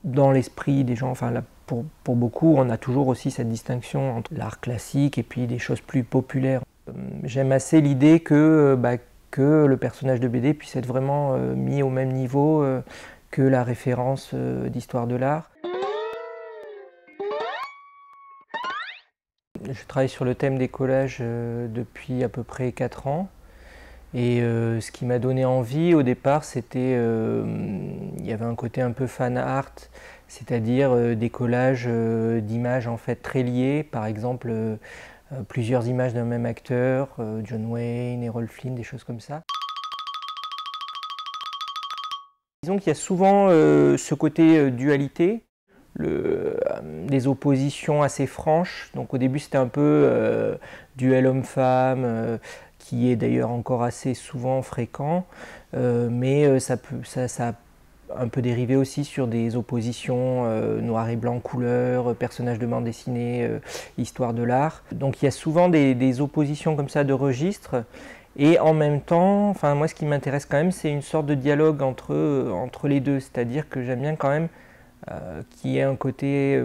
dans l'esprit des gens, enfin là, pour beaucoup, on a toujours aussi cette distinction entre l'art classique et puis des choses plus populaires. J'aime assez l'idée que le personnage de BD puisse être vraiment mis au même niveau que la référence d'histoire de l'art. Je travaille sur le thème des collages depuis à peu près 4 ans. Et ce qui m'a donné envie au départ, c'était, il y avait un côté un peu fan art, c'est-à-dire des collages d'images en fait très liées, par exemple plusieurs images d'un même acteur, John Wayne, Errol Flynn, des choses comme ça. Disons qu'il y a souvent ce côté dualité, des oppositions assez franches. Donc au début c'était un peu duel homme-femme, qui est d'ailleurs encore assez souvent fréquent, mais ça a un peu dérivé aussi sur des oppositions noir et blanc couleur, personnages de bande dessinée, histoire de l'art. Donc il y a souvent des oppositions comme ça de registres. Et en même temps, enfin moi ce qui m'intéresse quand même, c'est une sorte de dialogue entre les deux, c'est-à-dire que j'aime bien quand même qu'il y ait un côté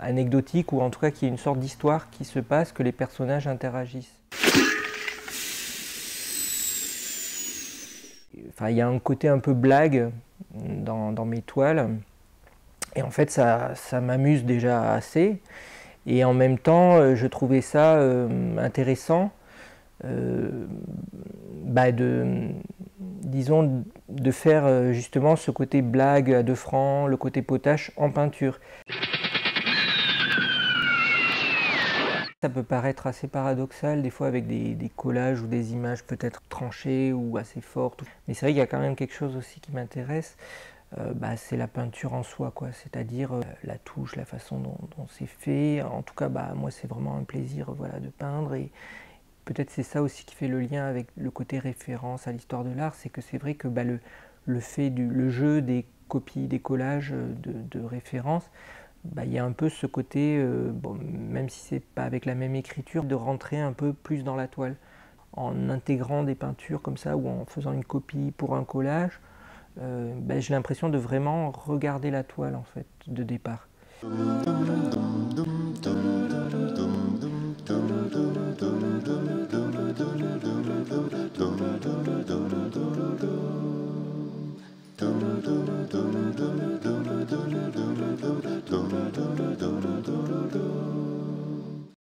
anecdotique ou en tout cas qu'il y ait une sorte d'histoire qui se passe, que les personnages interagissent. Enfin, il y a un côté un peu blague dans mes toiles et en fait ça m'amuse déjà assez et en même temps je trouvais ça intéressant disons, de faire justement ce côté blague à 2 francs, le côté potache en peinture. Ça peut paraître assez paradoxal des fois avec des collages ou des images peut-être tranchées ou assez fortes. Mais c'est vrai qu'il y a quand même quelque chose aussi qui m'intéresse, c'est la peinture en soi, quoi. C'est-à-dire la touche, la façon dont c'est fait. En tout cas, moi c'est vraiment un plaisir voilà, de peindre et peut-être c'est ça aussi qui fait le lien avec le côté référence à l'histoire de l'art, c'est que c'est vrai que le jeu des copies, des collages de référence, il y a un peu ce côté, même si c'est pas avec la même écriture, de rentrer un peu plus dans la toile. En intégrant des peintures comme ça ou en faisant une copie pour un collage, j'ai l'impression de vraiment regarder la toile en fait, de départ.